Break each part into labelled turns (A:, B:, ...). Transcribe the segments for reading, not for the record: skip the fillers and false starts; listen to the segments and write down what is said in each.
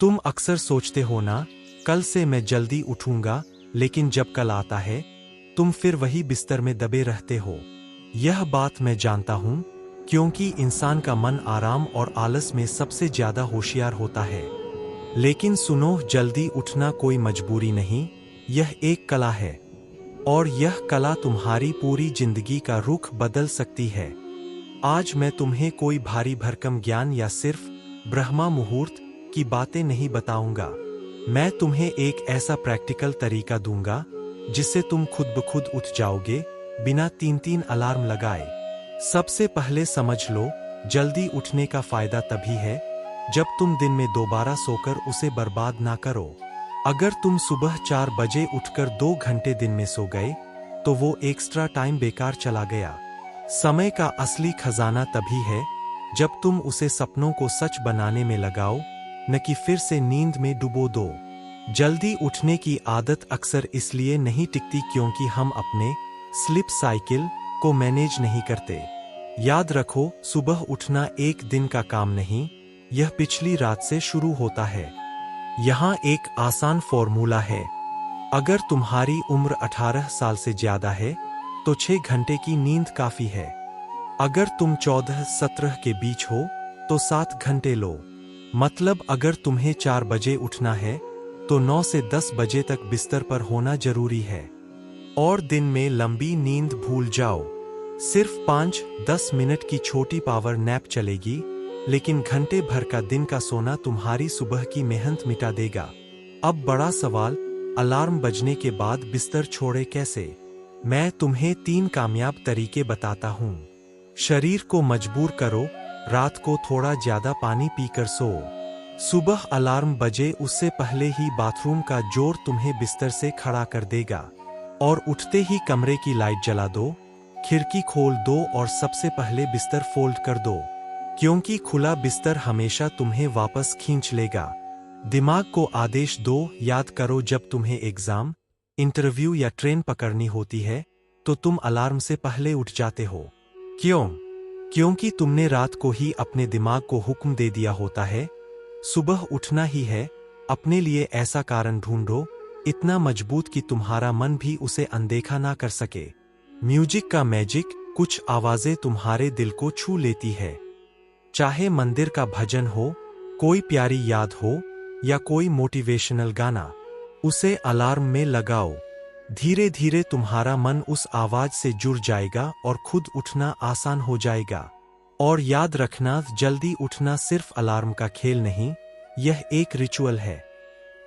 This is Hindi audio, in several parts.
A: तुम अक्सर सोचते हो ना, कल से मैं जल्दी उठूंगा, लेकिन जब कल आता है तुम फिर वही बिस्तर में दबे रहते हो। यह बात मैं जानता हूं, क्योंकि इंसान का मन आराम और आलस में सबसे ज्यादा होशियार होता है। लेकिन सुनो, जल्दी उठना कोई मजबूरी नहीं, यह एक कला है। और यह कला तुम्हारी पूरी जिंदगी का रुख बदल सकती है। आज मैं तुम्हें कोई भारी भरकम ज्ञान या सिर्फ ब्रह्मा मुहूर्त की बातें नहीं बताऊंगा। मैं तुम्हें एक ऐसा प्रैक्टिकल तरीका दूंगा जिससे तुम खुद ब खुद उठ जाओगे, बिना 3-3 अलार्म लगाए। सबसे पहले समझ लो, जल्दी उठने का फायदा तभी है जब तुम दिन में दोबारा सोकर उसे बर्बाद ना करो। अगर तुम सुबह 4 बजे उठकर 2 घंटे दिन में सो गए तो वो एक्स्ट्रा टाइम बेकार चला गया। समय का असली खजाना तभी है जब तुम उसे सपनों को सच बनाने में लगाओ, न कि फिर से नींद में डुबो दो। जल्दी उठने की आदत अक्सर इसलिए नहीं टिकती क्योंकि हम अपने स्लीप साइकिल को मैनेज नहीं करते। याद रखो, सुबह उठना एक दिन का काम नहीं, यह पिछली रात से शुरू होता है। यहाँ एक आसान फॉर्मूला है। अगर तुम्हारी उम्र 18 साल से ज्यादा है तो 6 घंटे की नींद काफी है। अगर तुम 14-17 के बीच हो तो 7 घंटे लो। मतलब अगर तुम्हें 4 बजे उठना है तो 9 से 10 बजे तक बिस्तर पर होना जरूरी है। और दिन में लंबी नींद भूल जाओ। सिर्फ 5-10 मिनट की छोटी पावर नैप चलेगी, लेकिन घंटे भर का दिन का सोना तुम्हारी सुबह की मेहनत मिटा देगा। अब बड़ा सवाल, अलार्म बजने के बाद बिस्तर छोड़े कैसे? मैं तुम्हें 3 कामयाब तरीके बताता हूँ। शरीर को मजबूर करो, रात को थोड़ा ज्यादा पानी पीकर सो। सुबह अलार्म बजे उससे पहले ही बाथरूम का जोर तुम्हें बिस्तर से खड़ा कर देगा। और उठते ही कमरे की लाइट जला दो, खिड़की खोल दो और सबसे पहले बिस्तर फोल्ड कर दो, क्योंकि खुला बिस्तर हमेशा तुम्हें वापस खींच लेगा। दिमाग को आदेश दो, याद करो, जब तुम्हें एग्जाम, इंटरव्यू या ट्रेन पकड़नी होती है तो तुम अलार्म से पहले उठ जाते हो। क्यों? क्योंकि तुमने रात को ही अपने दिमाग को हुक्म दे दिया होता है, सुबह उठना ही है। अपने लिए ऐसा कारण ढूंढो, इतना मजबूत कि तुम्हारा मन भी उसे अनदेखा ना कर सके। म्यूजिक का मैजिक, कुछ आवाजें तुम्हारे दिल को छू लेती है। चाहे मंदिर का भजन हो, कोई प्यारी याद हो या कोई मोटिवेशनल गाना, उसे अलार्म में लगाओ। धीरे धीरे तुम्हारा मन उस आवाज से जुड़ जाएगा और खुद उठना आसान हो जाएगा। और याद रखना, जल्दी उठना सिर्फ अलार्म का खेल नहीं, यह एक रिचुअल है।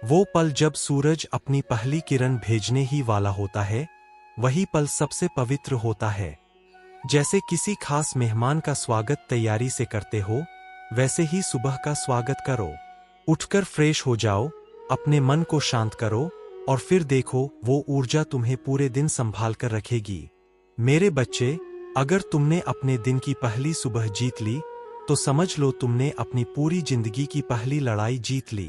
A: वो पल जब सूरज अपनी पहली किरण भेजने ही वाला होता है, वही पल सबसे पवित्र होता है। जैसे किसी खास मेहमान का स्वागत तैयारी से करते हो, वैसे ही सुबह का स्वागत करो। उठकर फ्रेश हो जाओ, अपने मन को शांत करो और फिर देखो, वो ऊर्जा तुम्हें पूरे दिन संभाल कर रखेगी। मेरे बच्चे, अगर तुमने अपने दिन की पहली सुबह जीत ली तो समझ लो तुमने अपनी पूरी जिंदगी की पहली लड़ाई जीत ली।